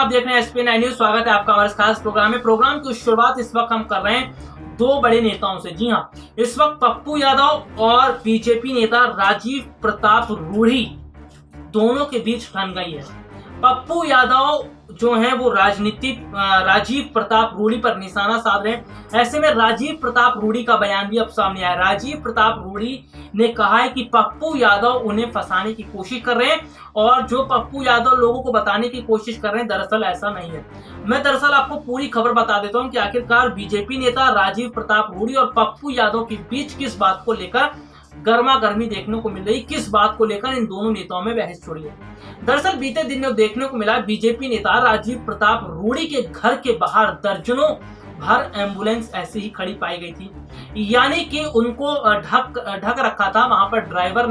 आप देख रहे हैं एसपी 9 न्यूज। स्वागत है आपका हमारे खास प्रोग्राम में। प्रोग्राम की शुरुआत इस वक्त हम कर रहे हैं दो बड़े नेताओं से। जी हाँ, इस वक्त पप्पू यादव और बीजेपी नेता राजीव प्रताप रूढ़ी दोनों के बीच ठन गई है। पप्पू यादव जो है वो राजीव प्रताप रूढ़ी पर निशाना साध रहे हैं। ऐसे में राजीव प्रताप रूढ़ी का बयान भी अब सामने आया। राजीव प्रताप रूढ़ी ने कहा है कि पप्पू यादव उन्हें फंसाने की कोशिश कर रहे हैं और जो पप्पू यादव लोगों को बताने की कोशिश कर रहे हैं दरअसल ऐसा नहीं है। मैं दरअसल आपको पूरी खबर बता देता हूं कि आखिरकार बीजेपी नेता राजीव प्रताप रूढ़ी और पप्पू यादव के बीच किस बात को लेकर गर्मा गर्मी देखने को मिल रही, किस बात को लेकर इन दोनों नेताओं में बहस छिड़ रही है। दरअसल बीते दिन में देखने को मिला बीजेपी नेता राजीव प्रताप रूढ़ी के घर के बाहर दर्जनों भर एम्बुलेंस ऐसे ही खड़ी पाई गई थी, यानी कि उनको ढक रखा था। वहां पर ड्राइवर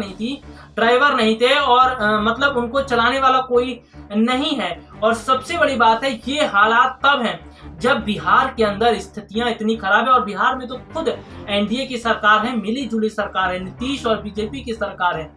नहीं थे और मतलब उनको चलाने वाला कोई नहीं है। और सबसे बड़ी बात है, ये हालात तब हैं जब बिहार के अंदर स्थितियां इतनी खराब है और बिहार में तो खुद एनडीए की सरकार है, मिली जुली सरकार है, नीतीश और बीजेपी की सरकार है,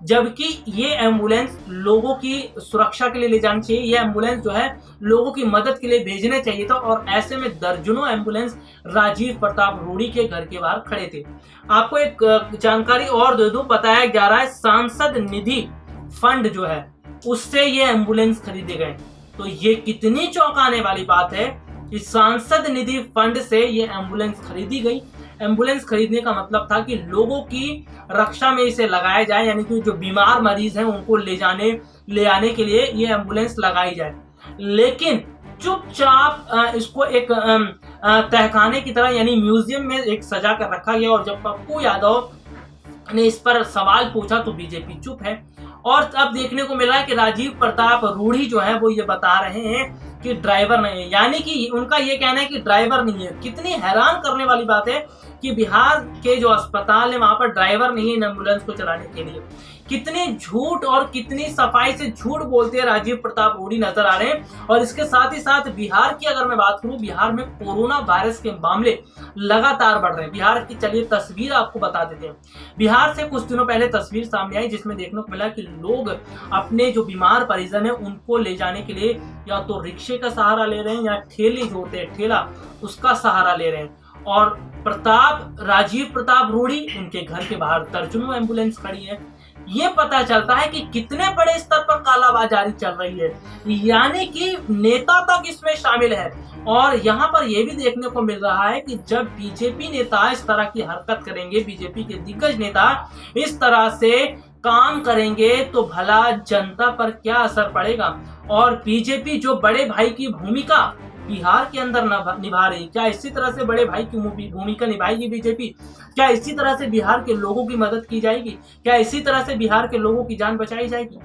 जबकि ये एम्बुलेंस लोगों की सुरक्षा के लिए ले जानी चाहिए। ये एम्बुलेंस जो है लोगों की मदद के लिए भेजने चाहिए था और ऐसे में दर्जनों एम्बुलेंस राजीव प्रताप रूढ़ी के घर के बाहर खड़े थे। आपको एक जानकारी और दे दूं, बताया जा रहा है सांसद निधि फंड जो है उससे ये एम्बुलेंस खरीदे गए। तो ये कितनी चौंकाने वाली बात है कि सांसद निधि फंड से ये एम्बुलेंस खरीदी गई। एम्बुलेंस खरीदने का मतलब था कि लोगों की रक्षा में इसे लगाया जाए, यानी कि जो बीमार मरीज हैं उनको ले आने के लिए ये एम्बुलेंस लगाई जाए। लेकिन चुपचाप इसको एक तहखाने की तरह यानी म्यूजियम में एक सजा कर रखा गया। और जब पप्पू यादव ने इस पर सवाल पूछा तो बीजेपी चुप है। और अब देखने को मिला है कि राजीव प्रताप रूढ़ी जो है वो ये बता रहे हैं कि ड्राइवर नहीं है, यानी कि उनका ये कहना है कि ड्राइवर नहीं है। कितनी हैरान करने वाली बात है कि बिहार के जो अस्पताल है वहां पर ड्राइवर नहीं है इन एम्बुलेंस को चलाने के लिए। कितने झूठ और कितनी सफाई से झूठ बोलते हैं राजीव प्रताप रूढ़ी नजर आ रहे हैं। और इसके साथ ही साथ बिहार की अगर मैं बात करूं, बिहार में कोरोना वायरस के मामले लगातार बढ़ रहे हैं। बिहार की चलिए तस्वीर आपको बता देते हैं। बिहार से कुछ दिनों पहले तस्वीर सामने आई जिसमें देखने को मिला कि लोग अपने जो बीमार परिजन है उनको ले जाने के लिए या तो रिक्शे का सहारा ले रहे हैं या ठेले जो होते हैं ठेला उसका सहारा ले रहे हैं। और राजीव प्रताप रूढ़ी उनके घर के बाहर दर्जनों एम्बुलेंस खड़ी है। ये पता चलता है कि कितने बड़े स्तर पर कालाबाजारी चल रही है, यानी कि नेता तक इसमें शामिल है। और यहाँ पर यह भी देखने को मिल रहा है कि जब बीजेपी नेता इस तरह की हरकत करेंगे, बीजेपी के दिग्गज नेता इस तरह से काम करेंगे तो भला जनता पर क्या असर पड़ेगा। और बीजेपी जो बड़े भाई की भूमिका बिहार के अंदर निभा रही, क्या इसी तरह से बड़े भाई की भूमिका निभाएगी बीजेपी? क्या इसी तरह से बिहार के लोगों की मदद की जाएगी? क्या इसी तरह से बिहार के लोगों की जान बचाई जाएगी?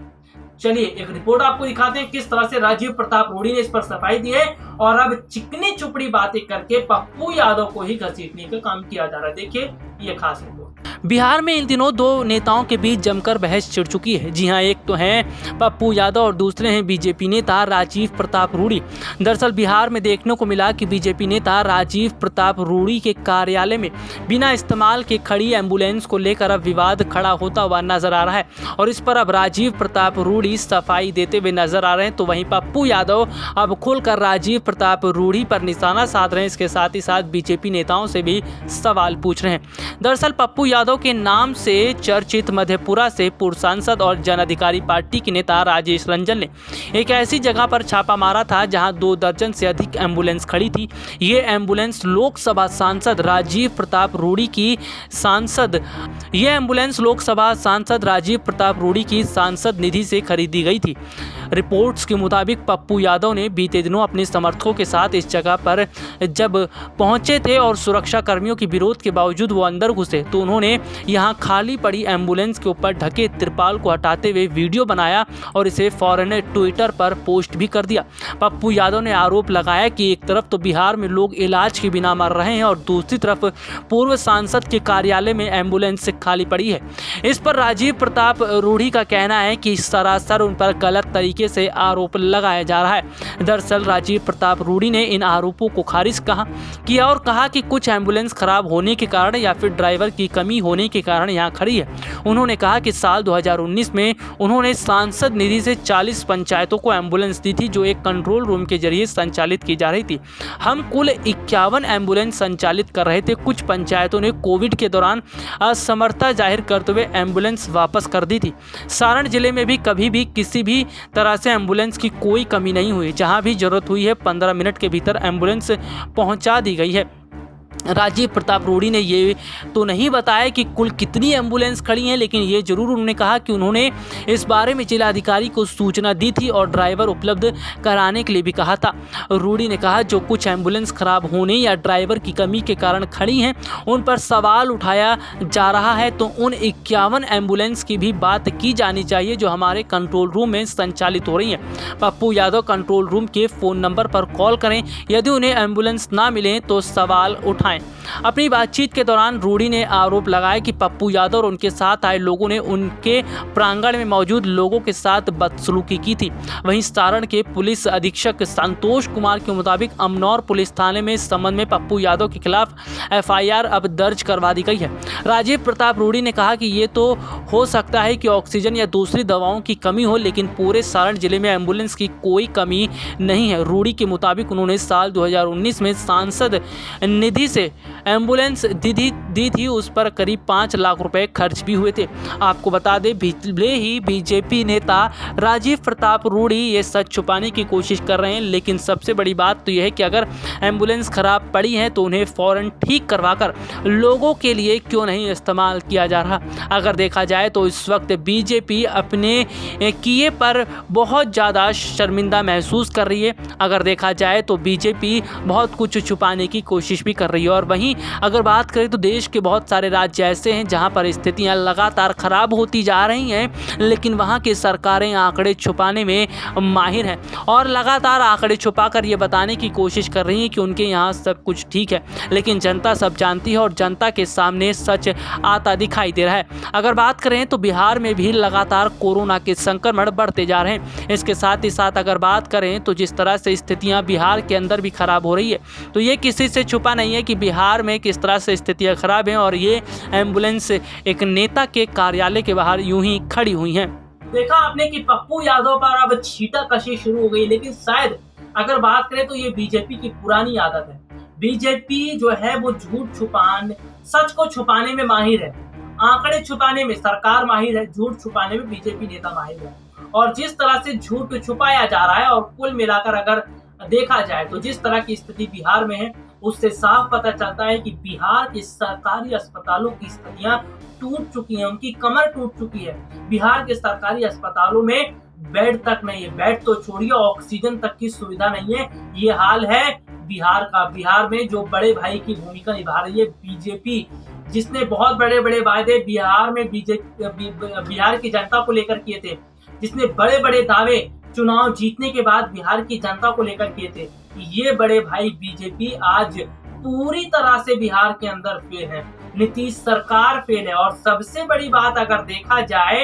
चलिए एक रिपोर्ट आपको दिखाते हैं किस तरह से राजीव प्रताप रूढ़ी ने इस पर सफाई दी है और अब चिकनी चुपड़ी बातें करके पप्पू यादव को ही घसीटने का काम किया जा रहा है। देखिए ये खास रिपोर्ट। बिहार में इन दिनों दो नेताओं के बीच जमकर बहस छिड़ चुकी है। जी हां, एक तो हैं पप्पू यादव और दूसरे हैं बीजेपी नेता राजीव प्रताप रूढ़ी। दरअसल बिहार में देखने को मिला कि बीजेपी नेता राजीव प्रताप रूढ़ी के कार्यालय में बिना इस्तेमाल के खड़ी एम्बुलेंस को लेकर अब विवाद खड़ा होता हुआ नजर आ रहा है और इस पर अब राजीव प्रताप रूढ़ी सफाई देते हुए नजर आ रहे हैं। तो वहीं पप्पू यादव अब खुलकर राजीव प्रताप रूढ़ी पर निशाना साध रहे हैं। इसके साथ ही साथ बीजेपी नेताओं से भी सवाल पूछ रहे हैं। दरअसल पप्पू यादव के नाम से चर्चित मधेपुरा से पूर्व सांसद और जन अधिकारी पार्टी के नेता राजेश रंजन ने एक ऐसी जगह पर छापा मारा था जहां 2 दर्जन से अधिक एम्बुलेंस खड़ी थी। ये एम्बुलेंस लोकसभा सांसद राजीव प्रताप रूढ़ी की सांसद निधि से खरीदी गई थी। रिपोर्ट्स के मुताबिक पप्पू यादव ने बीते दिनों अपने समर्थकों के साथ इस जगह पर जब पहुंचे थे और सुरक्षा कर्मियों के विरोध के बावजूद वो अंदर घुसे तो उन्होंने यहां खाली पड़ी एम्बुलेंस के ऊपर ढके तिरपाल को हटाते हुए वीडियो बनाया और इसे फौरन ट्विटर पर पोस्ट भी कर दिया। पप्पू यादव ने आरोप लगाया कि एक तरफ तो बिहार में लोग इलाज के बिना मर रहे हैं और दूसरी तरफ पूर्व सांसद के कार्यालय में एम्बुलेंस खाली पड़ी है। इस पर राजीव प्रताप रूढ़ी का कहना है कि सरासर उन पर गलत तरीके तरीके से आरोप लगाया जा रहा है। दरअसल राजीव प्रताप रूढ़ी ने इन आरोपों को खारिज किया और कहा कि कुछ एम्बुलेंस खराब होने के कारण या फिर ड्राइवर की कमी होने के कारण यहाँ खड़ी है। उन्होंने कहा कि साल 2019 में उन्होंने सांसद निधि से 40 पंचायतों को एम्बुलेंस दी थी, जो एक कंट्रोल रूम के जरिए संचालित की जा रही थी। हम कुल 51 एम्बुलेंस संचालित कर रहे थे। कुछ पंचायतों ने कोविड के दौरान असमर्थता जाहिर करते हुए एम्बुलेंस वापस कर दी थी। सारण जिले में भी कभी भी किसी भी तरह से एम्बुलेंस की कोई कमी नहीं हुई। जहां भी जरूरत हुई है 15 मिनट के भीतर एम्बुलेंस पहुंचा दी गई है। राजीव प्रताप रूढ़ी ने ये तो नहीं बताया कि कुल कितनी एम्बुलेंस खड़ी हैं, लेकिन ये जरूर उन्होंने कहा कि उन्होंने इस बारे में जिलाधिकारी को सूचना दी थी और ड्राइवर उपलब्ध कराने के लिए भी कहा था। रूढ़ी ने कहा जो कुछ एम्बुलेंस खराब होने या ड्राइवर की कमी के कारण खड़ी हैं, उन पर सवाल उठाया जा रहा है, तो उन 51 एम्बुलेंस की भी बात की जानी चाहिए जो हमारे कंट्रोल रूम में संचालित हो रही हैं। पप्पू यादव कंट्रोल रूम के फ़ोन नंबर पर कॉल करें, यदि उन्हें एम्बुलेंस ना मिले तो सवाल उठाएं। अपनी बातचीत के दौरान रूढ़ी ने आरोप लगाया कि पप्पू यादव और उनके साथ आए लोगों ने उनके प्रांगण में मौजूद लोगों के साथ बदसलूकी की थी। वहीं सारण के पुलिस अधीक्षक संतोष कुमार के मुताबिक अमनौर पुलिस थाने में इस संबंध में पप्पू यादव के खिलाफ FIR अब दर्ज करवा दी गई है। राजीव प्रताप रूढ़ी ने कहा कि ये तो हो सकता है कि ऑक्सीजन या दूसरी दवाओं की कमी हो, लेकिन पूरे सारण जिले में एम्बुलेंस की कोई कमी नहीं है। रूढ़ी के मुताबिक उन्होंने साल 2019 में सांसद निधि से एम्बुलेंस दी थी, उस पर करीब 5 लाख रुपए खर्च भी हुए थे। आपको बता दें, भले ही बीजेपी नेता राजीव प्रताप रूढ़ी ये सच छुपाने की कोशिश कर रहे हैं, लेकिन सबसे बड़ी बात तो यह है कि अगर एम्बुलेंस खराब पड़ी है तो उन्हें फौरन ठीक करवाकर लोगों के लिए क्यों नहीं इस्तेमाल किया जा रहा। अगर देखा जाए तो इस वक्त बीजेपी अपने किए पर बहुत ज़्यादा शर्मिंदा महसूस कर रही है। अगर देखा जाए तो बीजेपी बहुत कुछ छुपाने की कोशिश भी कर रही है। और वहीं अगर बात करें तो देश के बहुत सारे राज्य ऐसे हैं जहां पर स्थितियां लगातार खराब होती जा रही हैं, लेकिन वहां की सरकारें आंकड़े छुपाने में माहिर हैं और लगातार आंकड़े छुपाकर ये बताने की कोशिश कर रही हैं कि उनके यहाँ सब कुछ ठीक है, लेकिन जनता सब जानती है और जनता के सामने सच आता दिखाई दे रहा है। अगर बात करें तो बिहार में भी लगातार कोरोना के संक्रमण बढ़ते जा रहे हैं। इसके साथ ही साथ अगर बात करें तो जिस तरह से स्थितियाँ बिहार के अंदर भी खराब हो रही है, तो ये किसी से छुपा नहीं है कि बिहार में किस तरह से स्थितियां खराब हैं और ये एम्बुलेंस एक नेता के कार्यालय के बाहर यूं ही खड़ी हुई हैं। देखा आपने कि पप्पू यादव पर अब छींटाकशी शुरू हो गई, लेकिन शायद अगर बात करें तो ये बीजेपी की पुरानी आदत है। बीजेपी जो है वो झूठ छुपाने, सच को छुपाने में माहिर है। आंकड़े छुपाने में सरकार माहिर है, झूठ छुपाने में बीजेपी नेता माहिर है। और जिस तरह से झूठ छुपाया जा रहा है और कुल मिलाकर अगर देखा जाए तो जिस तरह की स्थिति बिहार में है, उससे साफ पता चलता है कि बिहार के सरकारी अस्पतालों की स्थितियां टूट चुकी हैं, उनकी कमर टूट चुकी है। बिहार के सरकारी अस्पतालों में बेड तक नहीं है, बेड तो छोड़िए ऑक्सीजन तक की सुविधा नहीं है। ये हाल है बिहार का। बिहार में जो बड़े भाई की भूमिका निभा रही है बीजेपी, जिसने बहुत बड़े बड़े वायदे बिहार में बिहार की जनता को लेकर किए थे, जिसने बड़े बड़े दावे चुनाव जीतने के बाद बिहार की जनता को लेकर किए थे, ये बड़े भाई बीजेपी आज पूरी तरह से बिहार के अंदर फेल है। नीतीश सरकार फेल है। और सबसे बड़ी बात अगर देखा जाए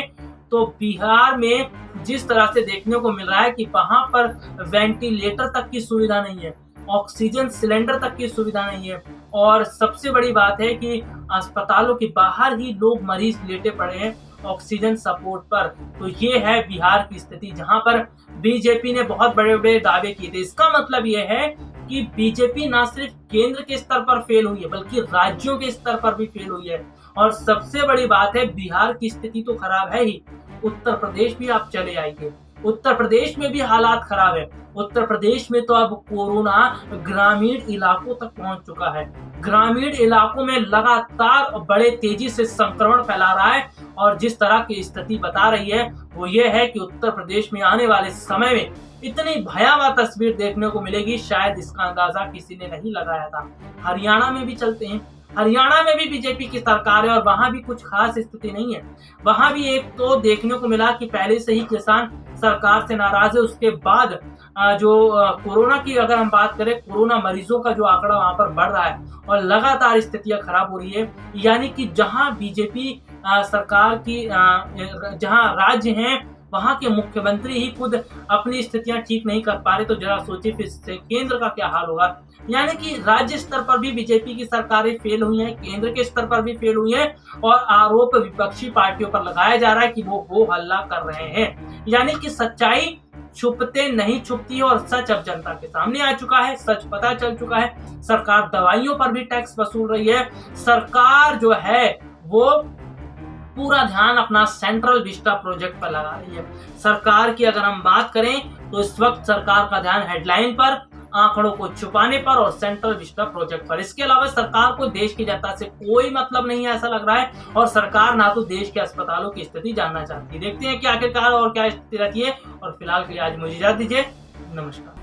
तो बिहार में जिस तरह से देखने को मिल रहा है कि वहां पर वेंटिलेटर तक की सुविधा नहीं है, ऑक्सीजन सिलेंडर तक की सुविधा नहीं है, और सबसे बड़ी बात है कि अस्पतालों के बाहर ही लोग मरीज लेटे पड़े हैं ऑक्सीजन सपोर्ट पर। तो ये है बिहार की स्थिति, जहां पर बीजेपी ने बहुत बड़े बड़े दावे किए थे। इसका मतलब ये है कि बीजेपी ना सिर्फ केंद्र के स्तर पर फेल हुई है, बल्कि राज्यों के स्तर पर भी फेल हुई है। और सबसे बड़ी बात है, बिहार की स्थिति तो खराब है ही, उत्तर प्रदेश भी आप चले आइए, उत्तर प्रदेश में भी हालात खराब है। उत्तर प्रदेश में तो अब कोरोना ग्रामीण इलाकों तक पहुंच चुका है। ग्रामीण इलाकों में लगातार बड़े तेजी से संक्रमण फैला रहा है। और जिस तरह की स्थिति बता रही है वो ये है कि उत्तर प्रदेश में आने वाले समय में इतनी भयावह तस्वीर देखने को मिलेगी, शायद इसका अंदाजा किसी ने नहीं लगाया था। हरियाणा में भी चलते हैं, हरियाणा में भी बीजेपी की सरकार है और वहां भी कुछ खास स्थिति नहीं है। वहां भी एक तो देखने को मिला कि पहले से ही किसान सरकार से नाराज है। उसके बाद जो कोरोना की अगर हम बात करें, कोरोना मरीजों का जो आंकड़ा वहां पर बढ़ रहा है और लगातार स्थितियां खराब हो रही है। यानी कि जहां बीजेपी सरकार की जहां राज्य हैं वहां के मुख्यमंत्री ही खुद अपनी स्थितियां ठीक नहीं कर पा रहे, तो जरा सोचिए फिर से केंद्र का क्या हाल होगा। यानी कि राज्य स्तर पर भी बीजेपी की सरकारें फेल हुई हैं, केंद्र के स्तर पर भी फेल हुई हैं, और आरोप विपक्षी पार्टियों पर लगाया जा रहा है कि वो हो हल्ला कर रहे हैं। यानी कि सच्चाई छुपते नहीं छुपती है, और सच अब जनता के सामने आ चुका है, सच पता चल चुका है। सरकार दवाइयों पर भी टैक्स वसूल रही है। सरकार जो है वो पूरा ध्यान अपना सेंट्रल विस्टा प्रोजेक्ट पर लगा रही है। सरकार की अगर हम बात करें तो इस वक्त सरकार का ध्यान हेडलाइन पर, आंकड़ों को छुपाने पर और सेंट्रल विस्टा प्रोजेक्ट पर। इसके अलावा सरकार को देश की जनता से कोई मतलब नहीं है, ऐसा लग रहा है। और सरकार ना तो देश के अस्पतालों की स्थिति जानना चाहती है। देखते हैं कि आखिरकार और क्या स्थिति रहती है। और फिलहाल के लिए आज मुझे इजाजत दीजिए। नमस्कार।